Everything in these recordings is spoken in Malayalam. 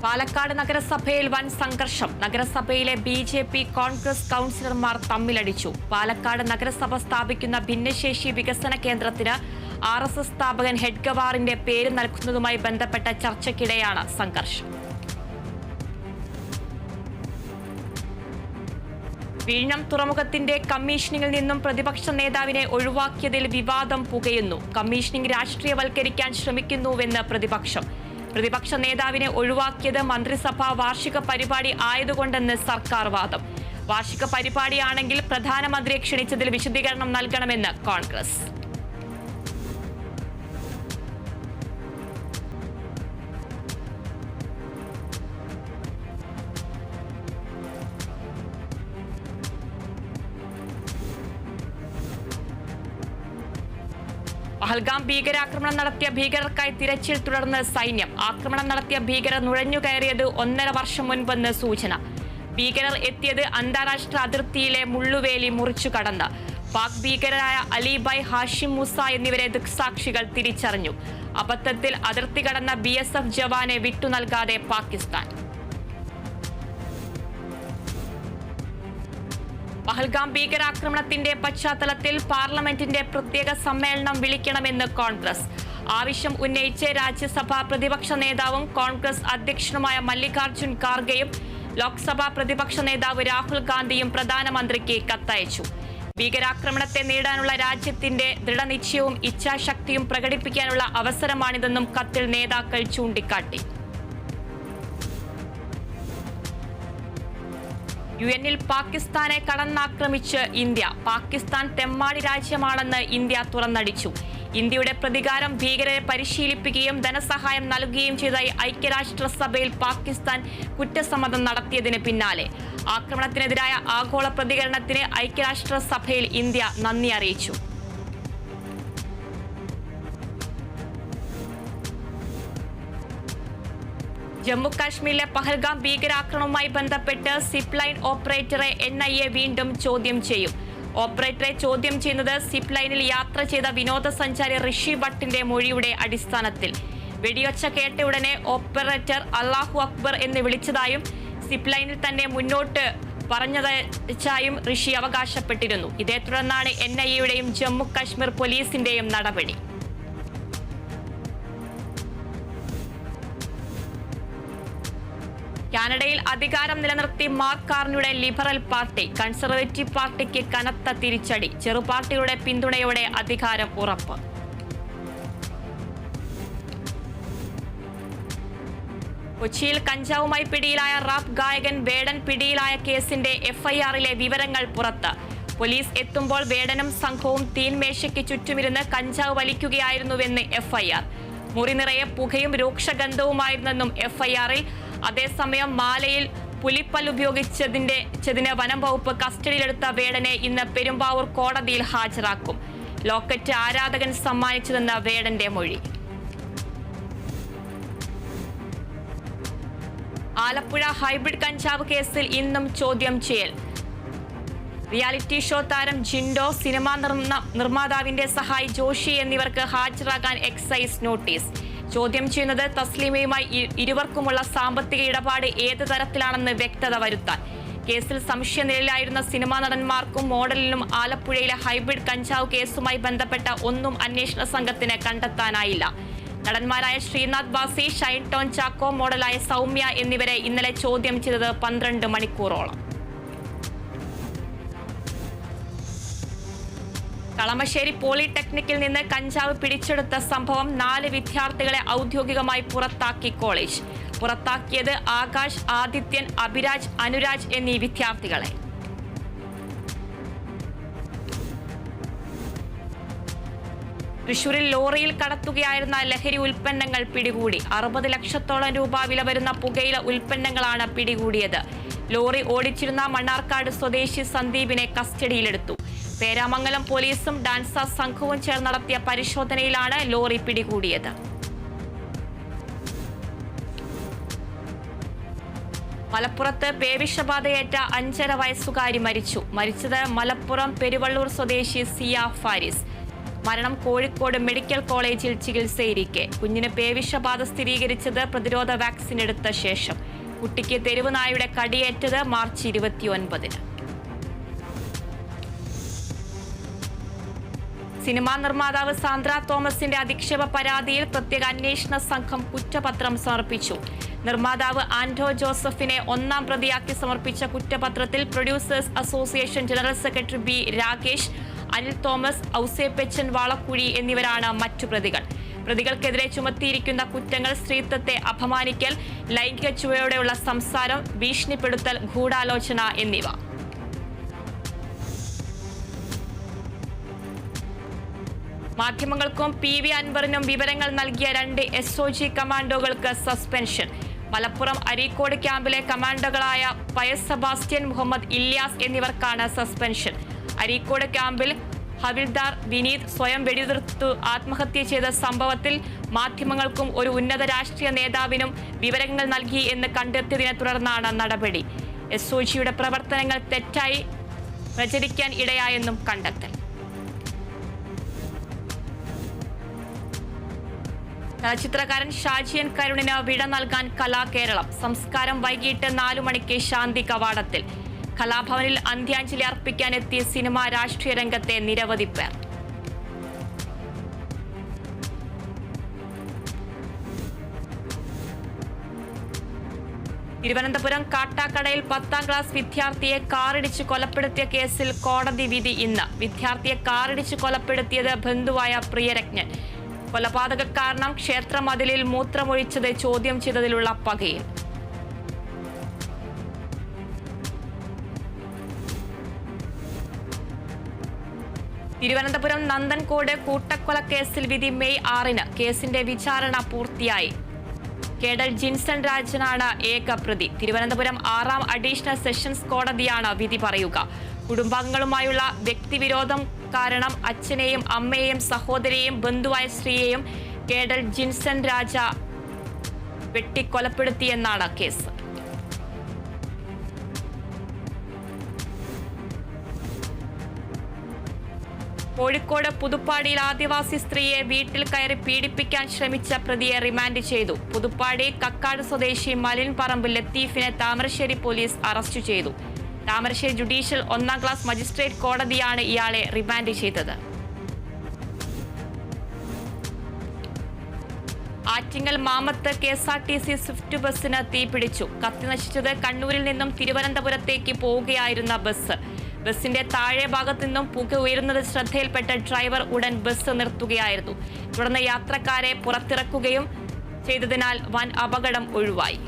പാലക്കാട് നഗരസഭയിൽ വൻ സംഘർഷം. നഗരസഭയിലെ ബി.ജെ.പി. കോൺഗ്രസ് കൗൺസിലർമാർ തമ്മിലടിച്ചു. പാലക്കാട് നഗരസഭ സ്ഥാപിക്കുന്ന ഭിന്നശേഷി വികസന കേന്ദ്രത്തിന് ആർ.എസ്.എസ്. സ്ഥാപകൻ ഹെഡ്ഗവാറിന്റെ പേര് നൽകുന്നതുമായി ബന്ധപ്പെട്ട ചർച്ചയ്ക്കിടെയാണ് സംഘർഷം. വിഴിഞ്ഞം തുറമുഖത്തിന്റെ കമ്മീഷനിങ്ങിൽ നിന്നും പ്രതിപക്ഷ നേതാവിനെ ഒഴിവാക്കിയതിൽ വിവാദം പുകയുന്നു. കമ്മീഷനിംഗ് രാഷ്ട്രീയവൽക്കരിക്കാൻ ശ്രമിക്കുന്നുവെന്ന് പ്രതിപക്ഷ നേതാവിനെ ഒഴിവാക്കിയത് മന്ത്രിസഭാ വാർഷിക പരിപാടി ആയതുകൊണ്ടെന്ന് സർക്കാർ വാദം. വാർഷിക പരിപാടിയാണെങ്കിൽ പ്രധാനമന്ത്രിയെ ക്ഷണിച്ചതിൽ വിശദീകരണം നൽകണമെന്ന് കോൺഗ്രസ്. പഹൽഗാം ഭീകരാക്രമണം നടത്തിയ ഭീകരർക്കായി തിരച്ചിൽ തുടർന്ന് സൈന്യം. ആക്രമണം നടത്തിയ ഭീകരർ നുഴഞ്ഞുകയറിയത് 1.5 വർഷം മുൻപെന്ന് സൂചന. ഭീകരർ എത്തിയത് അന്താരാഷ്ട്ര അതിർത്തിയിലെ മുള്ളുവേലി മുറിച്ചു കടന്ന്. പാക് ഭീകരരായ അലിബായ്, ഹാഷിം മൂസ എന്നിവരെ ദൃക്സാക്ഷികൾ തിരിച്ചറിഞ്ഞു. അബദ്ധത്തിൽ അതിർത്തി കടന്ന BSF ജവാനെ വിട്ടു നൽകാതെ പാകിസ്ഥാൻ. പഹൽഗാം ഭീകരാക്രമണത്തിന്റെ പശ്ചാത്തലത്തിൽ പാർലമെന്റിന്റെ പ്രത്യേക സമ്മേളനം വിളിക്കണമെന്ന് കോൺഗ്രസ്. ആവശ്യം ഉന്നയിച്ച് രാജ്യസഭാ പ്രതിപക്ഷ നേതാവും കോൺഗ്രസ് അധ്യക്ഷനുമായ മല്ലികാർജ്ജുൻ ഖാർഗെയും ലോക്സഭാ പ്രതിപക്ഷ നേതാവ് രാഹുൽ ഗാന്ധിയും പ്രധാനമന്ത്രിക്ക് കത്തയച്ചു. ഭീകരാക്രമണത്തെ നേരിടാനുള്ള രാജ്യത്തിന്റെ ദൃഢനിശ്ചയവും ഇച്ഛാശക്തിയും പ്രകടിപ്പിക്കാനുള്ള അവസരമാണിതെന്നും കത്തിൽ നേതാക്കൾ ചൂണ്ടിക്കാട്ടി. UN-ൽ പാകിസ്ഥാനെ കടന്നാക്രമിച്ച് ഇന്ത്യ. പാകിസ്ഥാൻ തെമ്മാടി രാജ്യമാണെന്ന് ഇന്ത്യ തുറന്നടിച്ചു. ഇന്ത്യയുടെ പ്രതികാരം ഭീകരരെ പരിശീലിപ്പിക്കുകയും ധനസഹായം നൽകുകയും ചെയ്തതായി ഐക്യരാഷ്ട്രസഭയിൽ പാകിസ്ഥാൻ കുറ്റസമ്മതം നടത്തിയതിന് പിന്നാലെ ആക്രമണത്തിനെതിരായ ആഗോള പ്രതികരണത്തിന് ഐക്യരാഷ്ട്രസഭയിൽ ഇന്ത്യ നന്ദി അറിയിച്ചു. ജമ്മു കാശ്മീരിലെ പഹൽഗാം ഭീകരാക്രമണവുമായി ബന്ധപ്പെട്ട് സിപ്പ് ലൈൻ ഓപ്പറേറ്ററെ NIA വീണ്ടും ചോദ്യം ചെയ്യും. ഓപ്പറേറ്ററെ ചോദ്യം ചെയ്യുന്നത് സിപ്പ് ലൈനിൽ യാത്ര ചെയ്ത വിനോദസഞ്ചാരി ഋഷി ഭട്ടിന്റെ മൊഴിയുടെ അടിസ്ഥാനത്തിൽ. വെടിയൊച്ച കേട്ടയുടനെ ഓപ്പറേറ്റർ അല്ലാഹു അക്ബർ എന്ന് വിളിച്ചതായും സിപ്പ് ലൈനിൽ തന്നെ മുന്നോട്ട് പറഞ്ഞതായും ഋഷി അവകാശപ്പെട്ടിരുന്നു. ഇതേ തുടർന്നാണ് NIAയുടെയും ജമ്മു കാശ്മീർ പോലീസിന്റെയും നടപടി. കാനഡയിൽ അധികാരം നിലനിർത്തി മാർക്ക് കാർണിയുടെ ലിബറൽ പാർട്ടി. കൺസർവേറ്റീവ് പാർട്ടിക്ക് കനത്ത തിരിച്ചടി. ചെറുപാർട്ടിയുടെ പിന്തുണയോടെ അധികാരം ഉറപ്പ്. കൊച്ചിയിൽ കഞ്ചാവുമായി പിടിയിലായ റാപ്പ് ഗായകൻ വേടൻ പിടിയിലായ കേസിന്റെ FIR-ലെ വിവരങ്ങൾ പുറത്ത്. പോലീസ് എത്തുമ്പോൾ വേടനും സംഘവും തീൻമേശയ്ക്ക് ചുറ്റുമിരുന്ന് കഞ്ചാവ് വലിക്കുകയായിരുന്നുവെന്ന് FIR. മുറി നിറയെ പുകയും രൂക്ഷഗന്ധവുമായിരുന്നെന്നും FIR-ൽ. അതേസമയം മാലയിൽ പുലിപ്പല്ല് ഉപയോഗിച്ചതിന് വനം വകുപ്പ് കസ്റ്റഡിയിലെടുത്ത വേടനെ ഇന്ന് പെരുമ്പാവൂർ കോടതിയിൽ ഹാജരാക്കും. ലോക്കറ്റ് ആരാധകൻ സമ്മാനിച്ചതെന്ന വേടന്റെ മൊഴി. ആലപ്പുഴ ഹൈബ്രിഡ് കഞ്ചാവ് കേസിൽ ഇന്നും ചോദ്യം ചെയ്യൽ. റിയാലിറ്റി ഷോ താരം ജിൻഡോ, സിനിമാ നിർമ്മാതാവിന്റെ സഹായി ജോഷി എന്നിവർക്ക് ഹാജരാകാൻ എക്സൈസ് നോട്ടീസ്. ചോദ്യം ചെയ്യുന്നത് തസ്ലീമയുമായി ഇരുവർക്കുമുള്ള സാമ്പത്തിക ഇടപാട് ഏത് തരത്തിലാണെന്ന് വ്യക്തത വരുത്താൻ. കേസിൽ സംശയനിലയിലായിരുന്ന സിനിമാ നടന്മാർക്കും മോഡലിനും ആലപ്പുഴയിലെ ഹൈബ്രിഡ് കഞ്ചാവ് കേസുമായി ബന്ധപ്പെട്ട ഒന്നും അന്വേഷണ സംഘത്തിന് കണ്ടെത്താനായില്ല. നടന്മാരായ ശ്രീനാഥ് ബാസി, ഷൈൻ ടോൺ ചാക്കോ, മോഡലായ സൗമ്യ എന്നിവരെ ഇന്നലെ ചോദ്യം ചെയ്തത് 12 മണിക്കൂറോളം. കളമശ്ശേരി പോളിടെക്നിക്കിൽ നിന്ന് കഞ്ചാവ് പിടിച്ചെടുത്ത സംഭവം. 4 വിദ്യാർത്ഥികളെ ഔദ്യോഗികമായി പുറത്താക്കി കോളേജ്. പുറത്താക്കിയത് ആകാശ്, ആദിത്യൻ, അഭിരാജ്, അനുരാജ് എന്നീ വിദ്യാർത്ഥികളെ. തൃശൂരിൽ ലോറിയിൽ കടത്തുകയായിരുന്ന ലഹരി ഉൽപ്പന്നങ്ങൾ പിടികൂടി. 60 ലക്ഷത്തോളം രൂപ വില വരുന്ന പുകയില ഉൽപ്പന്നങ്ങളാണ് പിടികൂടിയത്. ലോറി ഓടിച്ചിരുന്ന മണ്ണാർക്കാട് സ്വദേശി സന്ദീപിനെ കസ്റ്റഡിയിലെടുത്തു. പേരാമംഗലം പോലീസും ഡാൻസ സംഘവും ചേർന്ന് നടത്തിയ പരിശോധനയിലാണ് ലോറി പിടികൂടിയത്. മലപ്പുറത്ത് പേവിഷബാധയേറ്റ 5.5 വയസ്സുകാരി മരിച്ചു. മരിച്ചത് മലപ്പുറം പെരുവള്ളൂർ സ്വദേശി സിയ ഫാരിസ്. മരണം കോഴിക്കോട് മെഡിക്കൽ കോളേജിൽ ചികിത്സയിരിക്കെ. കുഞ്ഞിന് പേവിഷബാധ സ്ഥിരീകരിച്ചത് പ്രതിരോധ വാക്സിൻ എടുത്ത ശേഷം. കുട്ടിക്ക് തെരുവ് നായയുടെ കടിയേറ്റത് മാർച്ച് 29-ന്. സിനിമാ നിർമ്മാതാവ് സാന്ദ്ര തോമസിന്റെ അധിക്ഷേപ പരാതിയിൽ പ്രത്യേക അന്വേഷണ സംഘം കുറ്റപത്രം സമർപ്പിച്ചു. നിർമ്മാതാവ് ആന്റോ ജോസഫിനെ ഒന്നാം പ്രതിയാക്കി സമർപ്പിച്ച കുറ്റപത്രത്തിൽ producers association general secretary B Rakesh, Anil Thomas, Ouseppachan Valakkuzhi എന്നിവരാണ് മറ്റു പ്രതികൾ. പ്രതികൾക്കെതിരെ ചുമത്തിയിരിക്കുന്ന കുറ്റങ്ങൾ സ്ത്രീത്വത്തെ അപമാനിക്കൽ, ലൈംഗിക ചുവയോടെയുള്ള സംസാരം, ഭീഷണിപ്പെടുത്തൽ, ഗൂഢാലോചന എന്നിവ. മാധ്യമങ്ങൾക്കും PV അൻവറിനും വിവരങ്ങൾ നൽകിയ 2 SOG കമാൻഡോകൾക്ക് സസ്പെൻഷൻ. മലപ്പുറം അരീക്കോട് ക്യാമ്പിലെ കമാൻഡോകളായ പയസ് സെബാസ്റ്റ്യൻ, മുഹമ്മദ് ഇല്യാസ് എന്നിവർക്കാണ് സസ്പെൻഷൻ. അരീക്കോട് ക്യാമ്പിൽ ഹവിൽദാർ വിനീത് സ്വയം വെടിയുതിർത്തു ആത്മഹത്യ ചെയ്ത സംഭവത്തിൽ മാധ്യമങ്ങൾക്കും ഒരു ഉന്നത രാഷ്ട്രീയ നേതാവിനും വിവരങ്ങൾ നൽകി എന്ന് കണ്ടെത്തിയതിനെ തുടർന്നാണ് നടപടി. SOGയുടെ പ്രവർത്തനങ്ങൾ തെറ്റായി പ്രചരിക്കാൻ ഇടയായെന്നും കണ്ടെത്തൽ. ചലച്ചിത്രകാരൻ ഷാജിയൻ കരുണിന് വിട നൽകാൻ കലാകേരളം. സംസ്കാരം വൈകിട്ട് 4 മണിക്ക് ശാന്തി കവാടത്തിൽ. കലാഭവനിൽ അന്ത്യാഞ്ജലി അർപ്പിക്കാനെത്തിയ സിനിമാ രാഷ്ട്രീയ രംഗത്തെ നിരവധി പേർ. തിരുവനന്തപുരം കാട്ടാക്കടയിൽ 10ാം ക്ലാസ് വിദ്യാർത്ഥിയെ കാറിടിച്ച് കൊലപ്പെടുത്തിയ കേസിൽ കോടതി വിധി ഇന്ന്. വിദ്യാർത്ഥിയെ കാറിടിച്ച് കൊലപ്പെടുത്തിയത് ബന്ധുവായ പ്രിയരജ്ഞൻ. കൊലപാതക കാരണം ക്ഷേത്രമതിലിൽ മൂത്രമൊഴിച്ചത് ചോദ്യം ചെയ്തതിലുള്ള പകയിൽ. തിരുവനന്തപുരം നന്ദൻകോട് കൂട്ടക്കൊലക്കേസിൽ വിധി മെയ് 6-ന്. കേസിന്റെ വിചാരണ പൂർത്തിയായി. കേഡൽ ജിൻസൺ രാജനാണ് ഏക പ്രതി. തിരുവനന്തപുരം 6ാം അഡീഷണൽ സെഷൻസ് കോടതിയാണ് വിധി പറയുക. കുടുംബാംഗങ്ങളുമായുള്ള വ്യക്തിവിരോധം കാരണം അച്ഛനെയും അമ്മയെയും സഹോദരിയെയും ബന്ധുവായ സ്ത്രീയെയും കേഡൽ ജിൻസൺ രാജ വെട്ടിക്കൊലപ്പെടുത്തിയെന്നാണ് കേസ്. കോഴിക്കോട് പുതുപ്പാടിയിൽ ആദിവാസി സ്ത്രീയെ വീട്ടിൽ കയറി പീഡിപ്പിക്കാൻ ശ്രമിച്ച പ്രതിയെ റിമാൻഡ് ചെയ്തു. പുതുപ്പാടി കക്കാട് സ്വദേശി മലിൻ പറമ്പ് ലത്തീഫിനെ താമരശ്ശേരി പോലീസ് അറസ്റ്റ് ചെയ്തു. താമരശ്ശേരി ജുഡീഷ്യൽ 1ാം ക്ലാസ് മജിസ്ട്രേറ്റ് കോടതിയാണ് ഇയാളെ റിമാൻഡ് ചെയ്തത്. ആറ്റിങ്ങൽ മാമത്ത് KSRTC സ്വിഫ്റ്റ് ബസ്സിന് തീപിടിച്ചു. കത്തിനശിച്ചത് കണ്ണൂരിൽ നിന്നും തിരുവനന്തപുരത്തേക്ക് പോവുകയായിരുന്ന ബസ്. ബസിന്റെ താഴെ ഭാഗത്തു നിന്നും പുക ഉയരുന്നത് ശ്രദ്ധയിൽപ്പെട്ട ഡ്രൈവർ ഉടൻ ബസ് നിർത്തുകയായിരുന്നു. തുടർന്ന് യാത്രക്കാരെ പുറത്തിറക്കുകയും ചെയ്തതിനാൽ വൻ അപകടം ഒഴിവായി.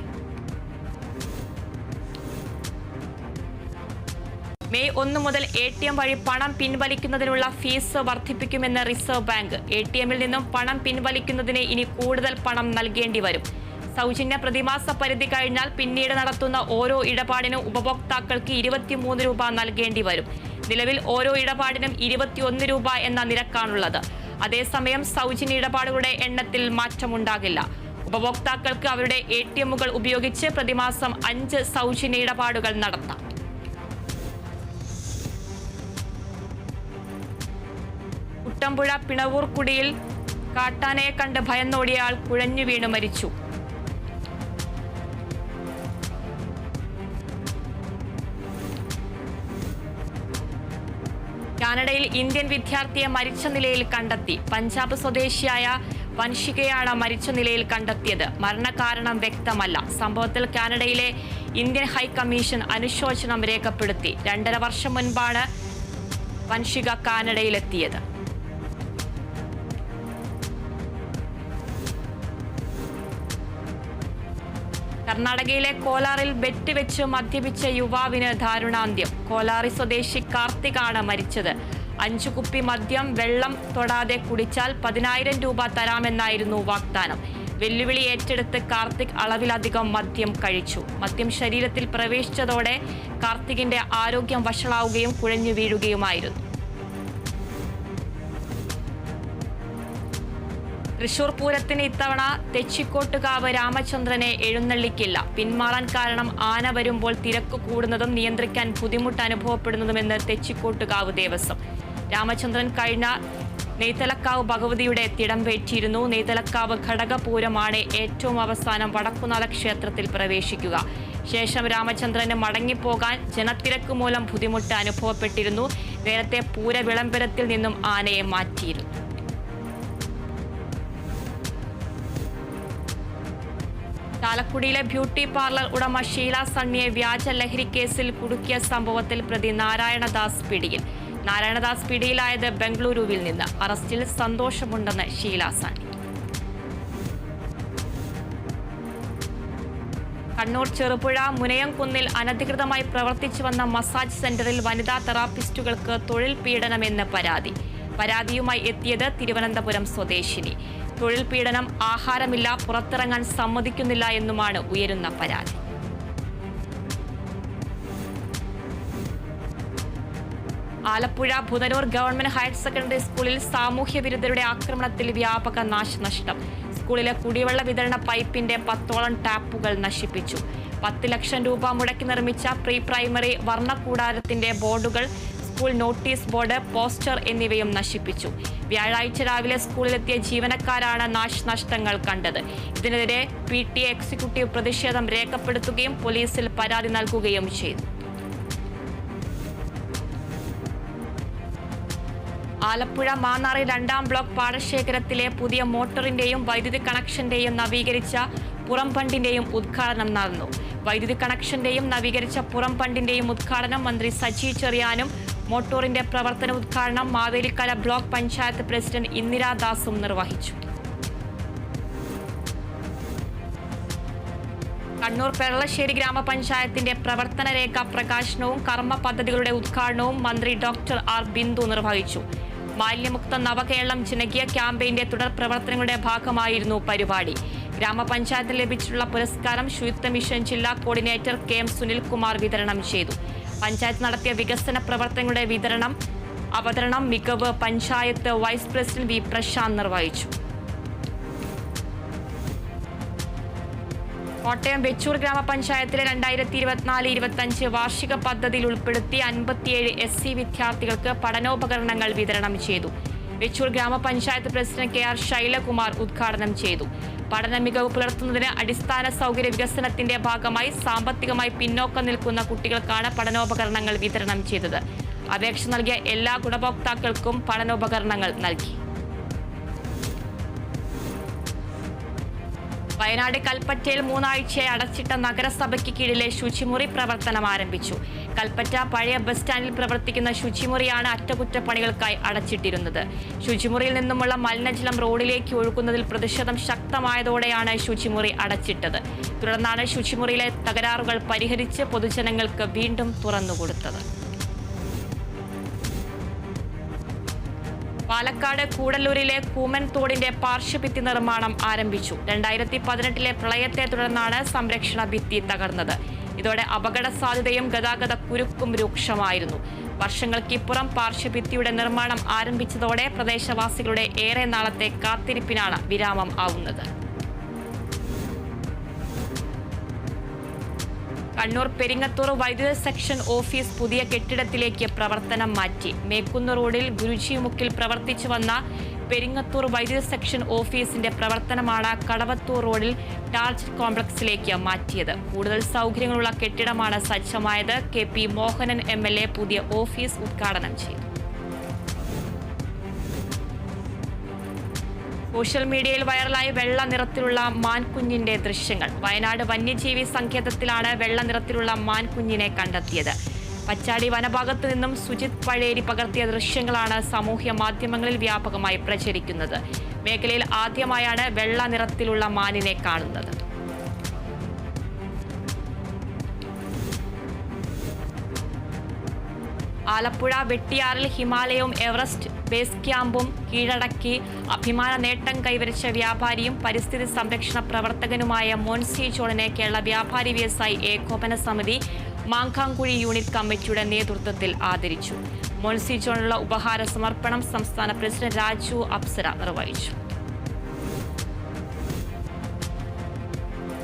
മെയ് 1 മുതൽ ATM വഴി പണം പിൻവലിക്കുന്നതിനുള്ള ഫീസ് വർദ്ധിപ്പിക്കുമെന്ന് റിസർവ് ബാങ്ക്. ATMൽ നിന്നും പണം പിൻവലിക്കുന്നതിന് ഇനി കൂടുതൽ പണം നൽകേണ്ടി വരും. സൗജന്യ പ്രതിമാസ പരിധി കഴിഞ്ഞാൽ പിന്നീട് നടത്തുന്ന ഓരോ ഇടപാടിനും ഉപഭോക്താക്കൾക്ക് 23 രൂപ നൽകേണ്ടി വരും. നിലവിൽ ഓരോ ഇടപാടിനും 21 രൂപ എന്ന നിരക്കാണുള്ളത്. അതേസമയം സൗജന്യ ഇടപാടുകളുടെ എണ്ണത്തിൽ മാറ്റമുണ്ടാകില്ല. ഉപഭോക്താക്കൾക്ക് അവരുടെ ATMകൾ ഉപയോഗിച്ച് പ്രതിമാസം 5 സൗജന്യ ഇടപാടുകൾ നടത്താം. കുട്ടമ്പുഴ പിണവൂർക്കുടിയിൽ കാട്ടാനയെ കണ്ട് ഭയന്നോടിയയാൾ കുഴഞ്ഞു വീണ് മരിച്ചു. കാനഡയിൽ ഇന്ത്യൻ വിദ്യാർത്ഥിയെ മരിച്ച നിലയിൽ കണ്ടെത്തി. പഞ്ചാബ് സ്വദേശിയായ വൻഷികയാണ് മരിച്ച നിലയിൽ കണ്ടെത്തിയത്. മരണകാരണം വ്യക്തമല്ല. സംഭവത്തിൽ കാനഡയിലെ ഇന്ത്യൻ ഹൈക്കമ്മീഷൻ അനുശോചനം രേഖപ്പെടുത്തി. 2.5 വർഷം മുൻപാണ് വൻഷിക കാനഡയിലെത്തിയത്. കർണാടകയിലെ കോലാറിൽ ബെറ്റ് വെച്ച് മദ്യപിച്ച യുവാവിന് ദാരുണാന്ത്യം. കോലാറി സ്വദേശി കാർത്തികാണ് മരിച്ചത്. 5 കുപ്പി മദ്യം വെള്ളം തൊടാതെ കുടിച്ചാൽ 10,000 രൂപ തരാമെന്നായിരുന്നു വാഗ്ദാനം. വെല്ലുവിളി ഏറ്റെടുത്ത് കാർത്തിക് അളവിലധികം മദ്യം കഴിച്ചു. മദ്യം ശരീരത്തിൽ പ്രവേശിച്ചതോടെ കാർത്തികിന്റെ ആരോഗ്യം വഷളാവുകയും കുഴഞ്ഞു വീഴുകയുമായിരുന്നു. തൃശൂർ പൂരത്തിന് ഇത്തവണ തെച്ചിക്കോട്ടുകാവ് രാമചന്ദ്രനെ എഴുന്നള്ളിക്കില്ല. പിന്മാറാൻ കാരണം ആന വരുമ്പോൾ തിരക്ക് കൂടുന്നതും നിയന്ത്രിക്കാൻ ബുദ്ധിമുട്ട് അനുഭവപ്പെടുന്നതുമെന്ന് തെച്ചിക്കോട്ടുകാവ് ദേവസ്വം. രാമചന്ദ്രൻ കഴിഞ്ഞ നെയ്തലക്കാവ് ഭഗവതിയുടെ തിടമ്പേറ്റിയിരുന്നു. നെയ്തലക്കാവ് ഘടകപൂരമാണ് ഏറ്റവും അവസാനം വടക്കുന്നാഥ ക്ഷേത്രത്തിൽ പ്രവേശിക്കുക. ശേഷം രാമചന്ദ്രന് മടങ്ങിപ്പോകാൻ ജനത്തിരക്ക് മൂലം ബുദ്ധിമുട്ട് അനുഭവപ്പെട്ടിരുന്നു. നേരത്തെ പൂര വിളംബരത്തിൽ നിന്നും ആനയെ മാറ്റിയിരുന്നു. ചാലക്കുടിയിലെ ബ്യൂട്ടി പാർലർ ഉടമ ഷീല സണ്ണിയെ വ്യാജ ലഹരി കേസിൽ കുടുക്കിയ സംഭവത്തിൽ പ്രതി നാരായണദാസ് പിടിയിൽ. നാരായണദാസ് പിടിയിലായത് ബംഗളൂരുവിൽ നിന്ന്. അറസ്റ്റിൽ സന്തോഷമുണ്ടെന്ന് ഷീല സണ്ണി. കണ്ണൂർ ചെറുപുഴ മുനയംകുന്നിൽ അനധികൃതമായി പ്രവർത്തിച്ചു വന്ന മസാജ് സെന്ററിൽ വനിതാ തെറാപ്പിസ്റ്റുകൾക്ക് തൊഴിൽ പീഡനമെന്ന് പരാതി. പരാതിയുമായി എത്തിയത് തിരുവനന്തപുരം സ്വദേശിനി. തൊഴിൽ പീഡനം, ആഹാരമില്ല, പുറത്തിറങ്ങാൻ സമ്മതിക്കുന്നില്ല എന്നുമാണ് ഉയരുന്ന പരാതി. Alappuzha Budhanur government higher secondary സ്കൂളിൽ സാമൂഹ്യ വിരുദ്ധരുടെ ആക്രമണത്തിൽ വ്യാപക നാശനഷ്ടം. സ്കൂളിലെ കുടിവെള്ള വിതരണ പൈപ്പിന്റെ 10ഓളം ടാപ്പുകൾ നശിപ്പിച്ചു. 10 ലക്ഷം രൂപ മുടക്കി നിർമ്മിച്ച പ്രീ പ്രൈമറി വർണ്ണക്കൂടാരത്തിന്റെ ബോർഡുകൾ, സ്കൂൾ നോട്ടീസ് ബോർഡ്, പോസ്റ്റർ എന്നിവയും നശിപ്പിച്ചു. വ്യാഴാഴ്ച രാവിലെ സ്കൂളിലെത്തിയ ജീവനക്കാരാണ് നാശനഷ്ടങ്ങൾ കണ്ടത്. ഇതിനെതിരെ PTA എക്സിക്യൂട്ടീവ് പ്രതിഷേധം രേഖപ്പെടുത്തുകയും പോലീസിൽ പരാതി നൽകുകയും ചെയ്തു. ആലപ്പുഴ മാന്നാറി 2ാം ബ്ലോക്ക് പാടശേഖരത്തിലെ പുതിയ മോട്ടോറിന്റെയും വൈദ്യുതി കണക്ഷന്റെയും നവീകരിച്ച പുറംബണ്ടിന്റെയും ഉദ്ഘാടനം നടന്നു. വൈദ്യുതി കണക്ഷന്റെയും നവീകരിച്ച പുറംബണ്ടിന്റെയും ഉദ്ഘാടനം മന്ത്രി സജി ചെറിയാനും മോട്ടോറിന്റെ പ്രവർത്തന ഉദ്ഘാടനം മാവേലിക്കര ബ്ലോക്ക് പഞ്ചായത്ത് പ്രസിഡന്റ് ഇന്ദിരാദാസും നിർവഹിച്ചു. കണ്ണൂർ പെരളശ്ശേരി ഗ്രാമപഞ്ചായത്തിന്റെ പ്രവർത്തന രേഖ പ്രകാശനവും കർമ്മ പദ്ധതികളുടെ ഉദ്ഘാടനവും മന്ത്രി ഡോക്ടർ ആർ ബിന്ദു നിർവഹിച്ചു. മാലിന്യമുക്ത നവകേരളം ജനകീയ ക്യാമ്പയിന്റെ തുടർ പ്രവർത്തനങ്ങളുടെ ഭാഗമായിരുന്നു പരിപാടി. ഗ്രാമപഞ്ചായത്തിന് ലഭിച്ചിട്ടുള്ള പുരസ്കാരം ശുചിത്വ മിഷൻ ജില്ലാ കോർഡിനേറ്റർ KM സുനിൽകുമാർ വിതരണം ചെയ്തു. പഞ്ചായത്ത് നടത്തിയ വികസന പ്രവർത്തനങ്ങളുടെ അവതരണം മികവ് panchayat vice president V Prashanth നിർവഹിച്ചു. കോട്ടയം വെച്ചൂർ ഗ്രാമപഞ്ചായത്തിലെ 2024-25 വാർഷിക പദ്ധതിയിൽ ഉൾപ്പെടുത്തി 57 SC വിദ്യാർത്ഥികൾക്ക് പഠനോപകരണങ്ങൾ വിതരണം ചെയ്തു. വെച്ചൂർ ഗ്രാമപഞ്ചായത്ത് പ്രസിഡന്റ് KR ശൈലകുമാർ ഉദ്ഘാടനം ചെയ്തു. പഠന മികവ് പുലർത്തുന്നതിന് അടിസ്ഥാന സൗകര്യ വികസനത്തിന്റെ ഭാഗമായി സാമ്പത്തികമായി പിന്നോക്കം നിൽക്കുന്ന കുട്ടികൾക്കാണ് പഠനോപകരണങ്ങൾ വിതരണം ചെയ്തത്. അപേക്ഷ നൽകിയ എല്ലാ ഗുണഭോക്താക്കൾക്കും പഠനോപകരണങ്ങൾ നൽകി. വയനാട് കൽപ്പറ്റയിൽ 3 ആഴ്ചയായി അടച്ചിട്ട നഗരസഭയ്ക്ക് കീഴിലെ ശുചിമുറി പ്രവർത്തനം ആരംഭിച്ചു. കൽപ്പറ്റ പഴയ ബസ് സ്റ്റാൻഡിൽ പ്രവർത്തിക്കുന്ന ശുചിമുറിയാണ് അറ്റകുറ്റപ്പണികൾക്കായി അടച്ചിട്ടിരുന്നത്. ശുചിമുറിയിൽ നിന്നുമുള്ള മലിനജലം റോഡിലേക്ക് ഒഴുകുന്നതിൽ പ്രതിഷേധം ശക്തമായതോടെയാണ് ശുചിമുറി അടച്ചിട്ടത്. തുടർന്നാണ് ശുചിമുറിയിലെ തകരാറുകൾ പരിഹരിച്ച് പൊതുജനങ്ങൾക്ക് വീണ്ടും തുറന്നുകൊടുത്തത്. പാലക്കാട് കൂടല്ലൂരിലെ കൂമൻ തോടിന്റെ പാർശ്വഭിത്തി നിർമ്മാണം ആരംഭിച്ചു. 2018-ലെ പ്രളയത്തെ തുടർന്നാണ് സംരക്ഷണ ഭിത്തി തകർന്നത്. ഇതോടെ അപകട സാധ്യതയും ഗതാഗത കുരുക്കും രൂക്ഷമായിരുന്നു. വർഷങ്ങൾക്കിപ്പുറം പാർശ്വഭിത്തിയുടെ നിർമ്മാണം ആരംഭിച്ചതോടെ പ്രദേശവാസികളുടെ ഏറെ നാളത്തെ കാത്തിരിപ്പിനാണ് വിരാമം ആവുന്നത്. കണ്ണൂർ പെരിങ്ങത്തൂർ വൈദ്യുത സെക്ഷൻ ഓഫീസ് പുതിയ കെട്ടിടത്തിലേക്ക് പ്രവർത്തനം മാറ്റി. മേക്കുന്ന് റോഡിൽ ഗുരുജിമുക്കിൽ പ്രവർത്തിച്ചു വന്ന പെരിങ്ങത്തൂർ വൈദ്യുത സെക്ഷൻ ഓഫീസിന്റെ പ്രവർത്തനമാണ് കടവത്തൂർ റോഡിൽ ടാർജറ്റ് കോംപ്ലക്സിലേക്ക് മാറ്റിയത്. കൂടുതൽ സൗകര്യങ്ങളുള്ള കെട്ടിടമാണ് സജ്ജമായത്. KP മോഹനൻ MLA പുതിയ ഓഫീസ് ഉദ്ഘാടനം ചെയ്തു. സോഷ്യൽ മീഡിയയിൽ വൈറലായി വെള്ള നിറത്തിലുള്ള മാൻകുഞ്ഞിന്റെ ദൃശ്യങ്ങൾ. വയനാട് വന്യജീവി സങ്കേതത്തിലാണ് വെള്ള നിറത്തിലുള്ള മാൻകുഞ്ഞിനെ കണ്ടെത്തിയത്. പച്ചാടി വനഭാഗത്തു നിന്നും സുജിത് പഴേരി പകർത്തിയ ദൃശ്യങ്ങളാണ് സാമൂഹ്യ മാധ്യമങ്ങളിൽ വ്യാപകമായി പ്രചരിക്കുന്നത്. മേഖലയിൽ ആദ്യമായാണ് വെള്ള നിറത്തിലുള്ള മാനിനെ കാണുന്നത്. ആലപ്പുഴ വെട്ടിയാറിൽ ഹിമാലയവും എവറസ്റ്റ് ബേസ് ക്യാമ്പും കീഴടക്കി അഭിമാന നേട്ടം കൈവരിച്ച വ്യാപാരിയും പരിസ്ഥിതി സംരക്ഷണ പ്രവർത്തകനുമായ മോൻസി ജോണിനെ കേരള വ്യാപാരി വ്യവസായി ഏകോപന സമിതി മാങ്കാങ്കുഴി യൂണിറ്റ് കമ്മിറ്റിയുടെ നേതൃത്വത്തിൽ ആദരിച്ചു. മോൻസി ജോണിനുള്ള ഉപഹാര സമർപ്പണം സംസ്ഥാന പ്രസിഡന്റ് രാജു അപ്സര നിർവഹിച്ചു.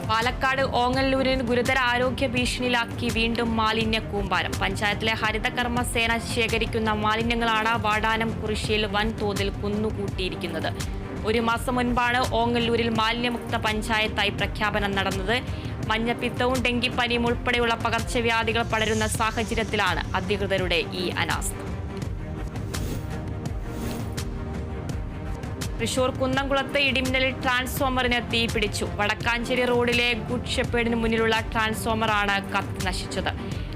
പാലക്കാട് ഓങ്ങല്ലൂരിൽ ഗുരുതര ആരോഗ്യ ഭീഷണിയിലാക്കി വീണ്ടും മാലിന്യ കൂമ്പാരം. പഞ്ചായത്തിലെ ഹരിതകർമ്മ സേന ശേഖരിക്കുന്ന മാലിന്യങ്ങളാണ് വാടാനം കുറിശ്ശിയിൽ വൻതോതിൽ കുന്നുകൂട്ടിയിരിക്കുന്നത്. ഒരു മാസം മുൻപാണ് ഓങ്ങല്ലൂരിൽ മാലിന്യമുക്ത പഞ്ചായത്തായി പ്രഖ്യാപനം നടന്നത്. മഞ്ഞപ്പിത്തവും ഡെങ്കിപ്പനിയും ഉൾപ്പെടെയുള്ള പകർച്ചവ്യാധികൾ പടരുന്ന സാഹചര്യത്തിലാണ് അധികൃതരുടെ ഈ അനാസ്ഥ. തൃശൂർ കുന്നംകുളത്ത് ഇടിമിന്നലിൽ ട്രാൻസ്ഫോമറിന് തീപിടിച്ചു. വടക്കാഞ്ചേരി റോഡിലെ ഗുഡ് ഷെപ്പേഡിന് മുന്നിലുള്ള ട്രാൻസ്ഫോമറാണ് കത്തി നശിച്ചത്.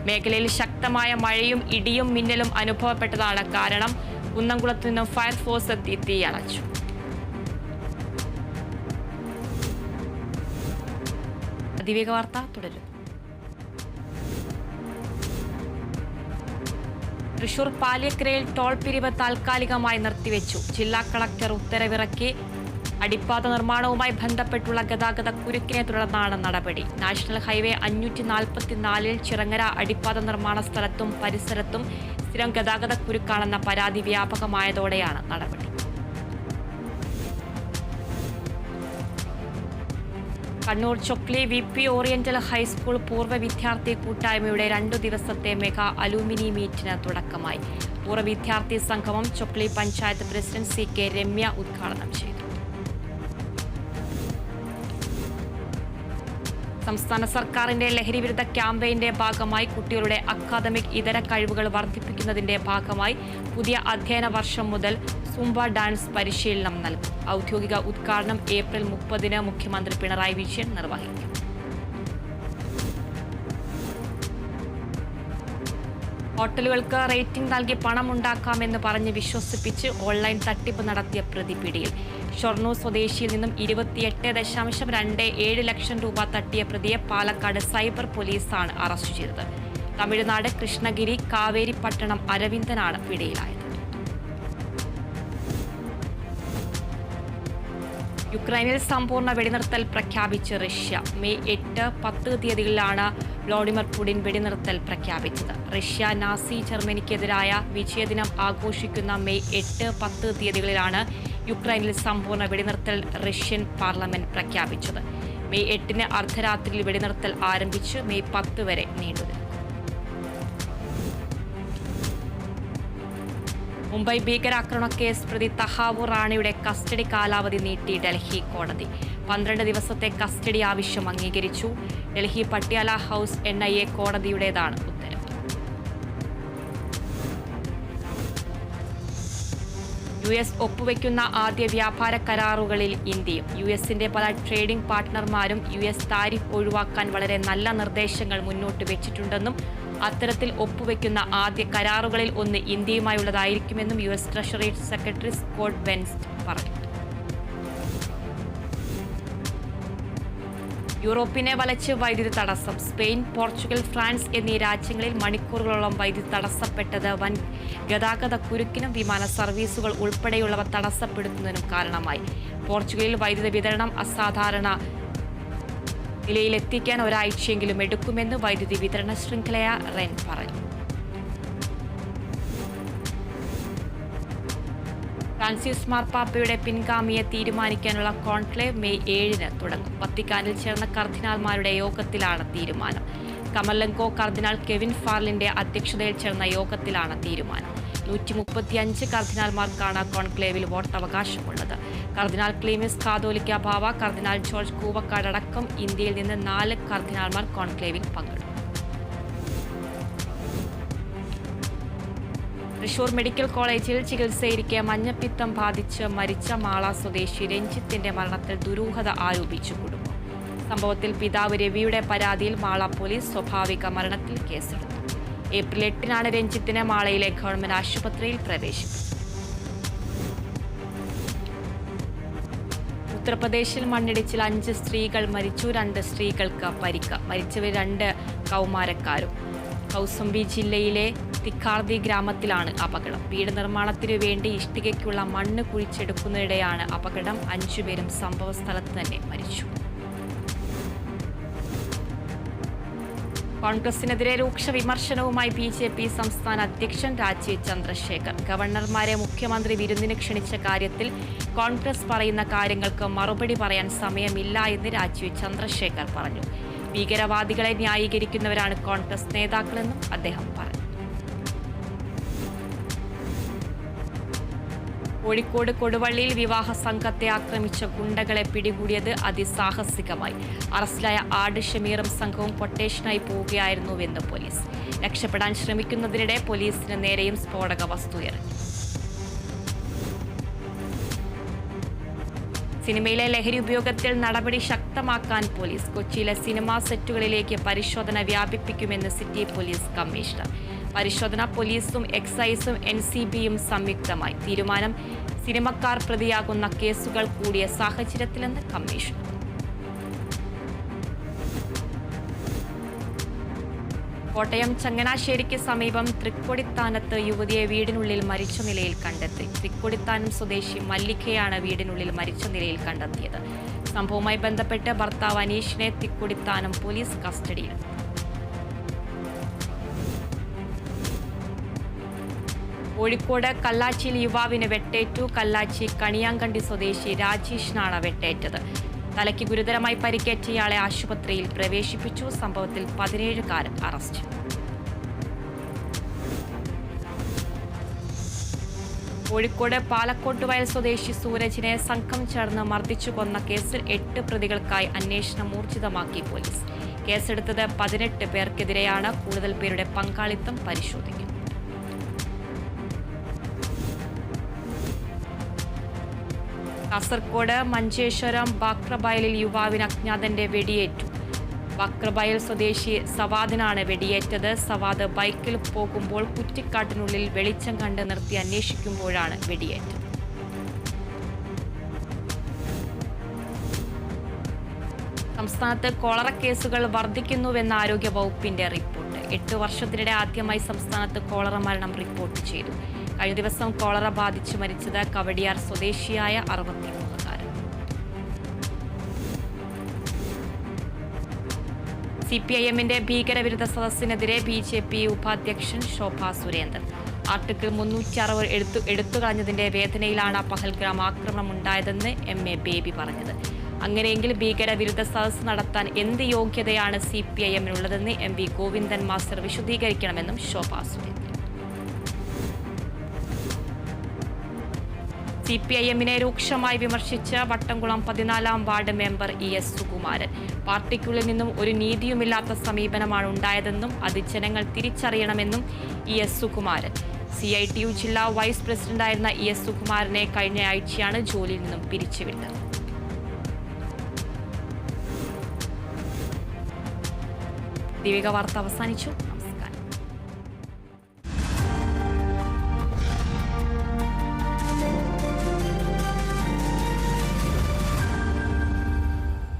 മേഖലയിൽ ശക്തമായ മഴയും ഇടിയും മിന്നലും അനുഭവപ്പെട്ടതാണ് കാരണം. കുന്നംകുളത്ത് നിന്നും ഫയർഫോഴ്സ് എത്തി തീയണച്ചു. അതിവേഗ വാർത്ത തുടരും. തൃശൂർ പാലിയക്കരയിൽ ടോൾ പിരിവ് താൽക്കാലികമായി നിർത്തിവെച്ചു. ജില്ലാ കളക്ടർ ഉത്തരവിറക്കി. അടിപ്പാത നിർമ്മാണവുമായി ബന്ധപ്പെട്ടുള്ള ഗതാഗത കുരുക്കിനെ തുടർന്നാണ് നടപടി. നാഷണൽ ഹൈവേ 544 ചിറങ്ങര അടിപ്പാത നിർമ്മാണ സ്ഥലത്തും പരിസരത്തും സ്ഥിരം ഗതാഗത കുരുക്കാണെന്ന പരാതി വ്യാപകമായതോടെയാണ് നടപടി. Kannur Chokli VP oriental high school പൂർവ്വ വിദ്യാർത്ഥി കൂട്ടായ്മയുടെ 2 ദിവസത്തെ മെഗാ അലൂമിനി മീറ്റിന് തുടക്കമായി. പൂർവ്വ വിദ്യാർത്ഥി സംഗമം ചൊക്ലി പഞ്ചായത്ത് പ്രസിഡന്റ് CK രമ്യ ഉദ്ഘാടനം ചെയ്തു. സംസ്ഥാന സർക്കാരിന്റെ ലഹരിവിരുദ്ധ ക്യാമ്പയിന്റെ ഭാഗമായി കുട്ടികളുടെ അക്കാദമിക് ഇതര കഴിവുകൾ വർദ്ധിപ്പിക്കുന്നതിന്റെ ഭാഗമായി പുതിയ അധ്യയന വർഷം മുതൽ സുംബ ഡാൻസ് പരിശീലനം നൽകും. ഔദ്യോഗിക ഉദ്ഘാടനം ഏപ്രിൽ 30-ന് മുഖ്യമന്ത്രി പിണറായി വിജയൻ നിർവഹിക്കും. ഹോട്ടലുകൾക്ക് റേറ്റിംഗ് നൽകി പണമുണ്ടാക്കാമെന്ന് പറഞ്ഞ് വിശ്വസിപ്പിച്ച് ഓൺലൈൻ തട്ടിപ്പ് നടത്തിയ പ്രതി പിടിയിൽ. ഷൊർണൂർ സ്വദേശിയിൽ നിന്നും 28.27 ലക്ഷം രൂപ തട്ടിയ പ്രതിയെ പാലക്കാട് സൈബർ പോലീസാണ് അറസ്റ്റ് ചെയ്തത്. തമിഴ്നാട് കൃഷ്ണഗിരി കാവേരിപ്പട്ടണം അരവിന്ദനാണ് പിടിയിലായത്. യുക്രൈനിൽ സമ്പൂർണ്ണ വെടിനിർത്തൽ പ്രഖ്യാപിച്ച് റഷ്യ. മെയ് 8, 10 തീയതികളിലാണ് വ്ളാഡിമിർ പുടിൻ വെടിനിർത്തൽ പ്രഖ്യാപിച്ചത്. റഷ്യ നാസി ജർമ്മനിക്കെതിരായ വിജയദിനം ആഘോഷിക്കുന്ന മെയ് 8, 10 തീയതികളിലാണ് യുക്രൈനിൽ സമ്പൂർണ്ണ വെടിനിർത്തൽ റഷ്യൻ പാർലമെന്റ് പ്രഖ്യാപിച്ചത്. മെയ് 8-ന് അർദ്ധരാത്രിയിൽ വെടിനിർത്തൽ ആരംഭിച്ച് മെയ് 10 വരെ നീണ്ടുനിൽക്കും. മുംബൈ ഭീകരാക്രമണ കേസ് പ്രതി തഹാവൂർ റാണയുടെ കസ്റ്റഡി കാലാവധി നീട്ടി ഡൽഹി കോടതി. 12 ദിവസത്തെ കസ്റ്റഡി ആവശ്യം അംഗീകരിച്ചു. ഡൽഹി പട്യാല ഹൗസ് NIA കോടതിയുടേതാണ് ഉത്തരവ്. US ഒപ്പുവെക്കുന്ന ആദ്യ വ്യാപാര കരാറുകളിൽ ഇന്ത്യയും. US-ന്റെ പല ട്രേഡിംഗ് പാർട്ട്ണർമാരും US താരിഫ് ഒഴിവാക്കാൻ വളരെ നല്ല നിർദ്ദേശങ്ങൾ മുന്നോട്ട് വെച്ചിട്ടുണ്ടെന്നും അത്തരത്തിൽ ഒപ്പുവെക്കുന്ന ആദ്യ കരാറുകളിൽ ഒന്ന് ഇന്ത്യയുമായുള്ളതായിരിക്കുമെന്നും US ട്രഷറി സെക്രട്ടറി സ്കോട്ട് ബെൻസ്റ്റ് പറഞ്ഞു. യൂറോപ്പിനെ വലച്ച് വൈദ്യുതി തടസ്സം. സ്പെയിൻ, പോർച്ചുഗൽ, ഫ്രാൻസ് എന്നീ രാജ്യങ്ങളിൽ മണിക്കൂറുകളോളം വൈദ്യുതി തടസ്സപ്പെട്ടത് വൻ ഗതാഗത കുരുക്കിനും വിമാന സർവീസുകൾ ഉൾപ്പെടെയുള്ളവ തടസ്സപ്പെടുത്തുന്നതിനും കാരണമായി. പോർച്ചുഗലിൽ വൈദ്യുതി വിതരണം അസാധാരണ നിലയിലെത്തിക്കാൻ ഒരാഴ്ചയെങ്കിലും എടുക്കുമെന്ന് വൈദ്യുതി വിതരണ ശൃംഖലയ റെൻ പറഞ്ഞു. ഫ്രാൻസിസ് മാർപ്പാപ്പയുടെ പിൻഗാമിയെ തീരുമാനിക്കാനുള്ള കോൺക്ലേവ് മെയ് 7-ന് തുടങ്ങും. വത്തിക്കാനിൽ ചേർന്ന കർദിനാൾമാരുടെ യോഗത്തിലാണ് തീരുമാനം. കമലങ്കോ കർദിനാൾ കെവിൻ ഫാർലിന്റെ അധ്യക്ഷതയിൽ ചേർന്ന യോഗത്തിലാണ് തീരുമാനം. 135 കർദിനാൾമാർക്കാണ് കോൺക്ലേവിൽ വോട്ടവകാശമുള്ളത്. കർദിനാൾ ക്ലീമിസ് കാതോലിക്ക ബാവ, കർദിനാൾ ജോർജ് കൂവക്കാട് അടക്കം ഇന്ത്യയിൽ നിന്ന് 4 കർദിനാൾമാർ കോൺക്ലേവിൽ പങ്കെടുക്കും. തൃശൂർ മെഡിക്കൽ കോളേജിൽ ചികിത്സയിരിക്കെ മഞ്ഞപ്പിത്തം ബാധിച്ച് മരിച്ച മാള സ്വദേശി രഞ്ജിത്തിന്റെ മരണത്തിൽ ദുരൂഹത ആരോപിച്ചു കുടുംബം. സംഭവത്തിൽ പിതാവ് രവിയുടെ പരാതിയിൽ മാള പോലീസ് സ്വാഭാവിക മരണത്തിൽ കേസെടുത്തു. ഏപ്രിൽ 8-നാണ് രഞ്ജിത്തിനെ മാളയിലെ ഗവൺമെന്റ് ആശുപത്രിയിൽ പ്രവേശിപ്പിച്ചത്. ഉത്തർപ്രദേശിൽ മണ്ണിടിച്ചിൽ 5 സ്ത്രീകൾ മരിച്ചു, 2 സ്ത്രീകൾക്ക് പരിക്ക്. മരിച്ചവർ 2 കൗമാരക്കാരും. കൗസംബി ജില്ലയിലെ തിക്കാർദി ഗ്രാമത്തിലാണ് അപകടം. വീട് നിർമ്മാണത്തിനു വേണ്ടി ഇഷ്ടികയ്ക്കുള്ള മണ്ണ് കുഴിച്ചെടുക്കുന്നതിനിടെയാണ് അപകടം. 5 പേരും സംഭവ സ്ഥലത്ത് തന്നെ മരിച്ചു. കോൺഗ്രസിനെതിരെ രൂക്ഷ വിമർശനവുമായി BJP സംസ്ഥാന അധ്യക്ഷൻ രാജീവ് ചന്ദ്രശേഖർ. ഗവർണർമാരെ മുഖ്യമന്ത്രി വിരുന്നിന് ക്ഷണിച്ച കാര്യത്തിൽ കോൺഗ്രസ് പറയുന്ന കാര്യങ്ങൾക്ക് മറുപടി പറയാൻ സമയമില്ല എന്ന് രാജീവ് ചന്ദ്രശേഖർ പറഞ്ഞു. ഭീകരവാദികളെ ന്യായീകരിക്കുന്നവരാണ് കോൺഗ്രസ് നേതാക്കളെന്നും അദ്ദേഹം പറഞ്ഞു. കോഴിക്കോട് കൊടുവള്ളിയിൽ വിവാഹ സംഘത്തെ ആക്രമിച്ച ഗുണ്ടകളെ പിടികൂടിയത് അതിസാഹസികമായി. അറസ്റ്റിലായ ആട് ഷമീറും സംഘവും കൊട്ടേഷനായി പോവുകയായിരുന്നുവെന്ന് പോലീസ്. രക്ഷപ്പെടാൻ ശ്രമിക്കുന്നതിനിടെ പോലീസിന് നേരെയും സ്ഫോടക വസ്തു എറിഞ്ഞു. സിനിമയിലെ ലഹരി ഉപയോഗത്തിൽ നടപടി ശക്തമാക്കാൻ പോലീസ്. കൊച്ചിയിലെ സിനിമാ സെറ്റുകളിലേക്ക് പരിശോധന വ്യാപിപ്പിക്കുമെന്ന് സിറ്റി പോലീസ് കമ്മീഷണർ. പരിശോധന പോലീസും എക്സൈസും NCBയും സംയുക്തമായി. തീരുമാനം സിനിമക്കാർ പ്രതിയാകുന്ന കേസുകൾ കൂടിയ സാഹചര്യത്തിലെന്ന് കമ്മീഷണർ. കോട്ടയം ചങ്ങനാശ്ശേരിക്ക് സമീപം തൃക്കൊടിത്താനത്ത് യുവതിയെ വീടിനുള്ളിൽ മരിച്ച നിലയിൽ കണ്ടെത്തി. തൃക്കൊടിത്താനം സ്വദേശി മല്ലികയാണ് വീടിനുള്ളിൽ മരിച്ച നിലയിൽ കണ്ടെത്തിയത്. സംഭവവുമായി ബന്ധപ്പെട്ട് ഭർത്താവ് അനീഷിനെ തൃക്കൊടിത്താനം പോലീസ് കസ്റ്റഡിയിൽ. കോഴിക്കോട് കല്ലാച്ചിയിൽ യുവാവിന് വെട്ടേറ്റു. കല്ലാച്ചി കണിയാങ്കണ്ടി സ്വദേശി രാജേഷിനാണ് വെട്ടേറ്റത്. തലയ്ക്ക് ഗുരുതരമായി പരിക്കേറ്റ ഇയാളെ ആശുപത്രിയിൽ പ്രവേശിപ്പിച്ചു. സംഭവത്തിൽ 17കാരൻ അറസ്റ്റ്. കോഴിക്കോട് പാലക്കോട്ടുവയൽ സ്വദേശി സൂരജിനെ സംഘം ചേർന്ന് മർദ്ദിച്ചു കൊന്ന കേസിൽ 8 പ്രതികൾക്കായി അന്വേഷണം ഊർജിതമാക്കി പോലീസ്. കേസെടുത്തത് 18 പേർക്കെതിരെയാണ്. കൂടുതൽ പേരുടെ പങ്കാളിത്തം പരിശോധിക്കും. കാസർഗോഡ് മഞ്ചേശ്വരം ബാക്രബയലിൽ യുവാവിന് അജ്ഞാതന്റെ വെടിയേറ്റു. ബാക്രബയൽ സ്വദേശി സവാദിനാണ് വെടിയേറ്റത്. സവാദ് ബൈക്കിൽ പോകുമ്പോൾ കുറ്റിക്കാട്ടിനുള്ളിൽ വെളിച്ചം കണ്ട് നിർത്തി അന്വേഷിക്കുമ്പോഴാണ് വെടിയേറ്റത്. സംസ്ഥാനത്ത് കോളറ കേസുകൾ വർദ്ധിക്കുന്നുവെന്ന ആരോഗ്യ വകുപ്പിന്റെ റിപ്പോർട്ട്. 8 വർഷത്തിനിടെ ആദ്യമായി സംസ്ഥാനത്ത് കോളറ മരണം റിപ്പോർട്ട് ചെയ്തു. കഴിഞ്ഞ ദിവസം കോളറ ബാധിച്ച് മരിച്ചത് കവടിയാർ സ്വദേശിയായ 63കാരൻ. CPIMന്റെ ഭീകരവിരുദ്ധ സദസ്സിനെതിരെ BJP ഉപാധ്യക്ഷൻ ശോഭാ സുരേന്ദ്രൻ. ആർട്ടിക്കിൾ 360 എടുത്തുകളഞ്ഞതിന്റെ വേദനയിലാണ് പഹൽഗ്രാം ആക്രമണം ഉണ്ടായതെന്ന് MA ബേബി പറഞ്ഞത്. അങ്ങനെയെങ്കിൽ ഭീകരവിരുദ്ധ സദസ്സ് നടത്താൻ എന്ത് യോഗ്യതയാണ് CPIMനുള്ളതെന്ന് MV ഗോവിന്ദൻ മാസ്റ്റർ വിശദീകരിക്കണമെന്നും ശോഭാ സുരേന്ദ്രൻ. CPIMനെ രൂക്ഷമായി വിമർശിച്ച വട്ടംകുളം 14-ാം വാർഡ് മെമ്പർ ES സുകുമാരൻ. പാർട്ടിക്കുള്ളിൽ നിന്നും ഒരു നീതിയുമില്ലാത്ത സമീപനമാണ് ഉണ്ടായതെന്നും അത് ജനങ്ങൾ തിരിച്ചറിയണമെന്നും ES സുകുമാരൻ. CITU ജില്ലാ വൈസ് പ്രസിഡന്റായിരുന്ന ES സുകുമാരനെ കഴിഞ്ഞ ആഴ്ചയാണ് ജോലിയിൽ നിന്നും പിരിച്ചുവിട്ടത്. ദീപിക വാർത്ത അവസാനിച്ചു.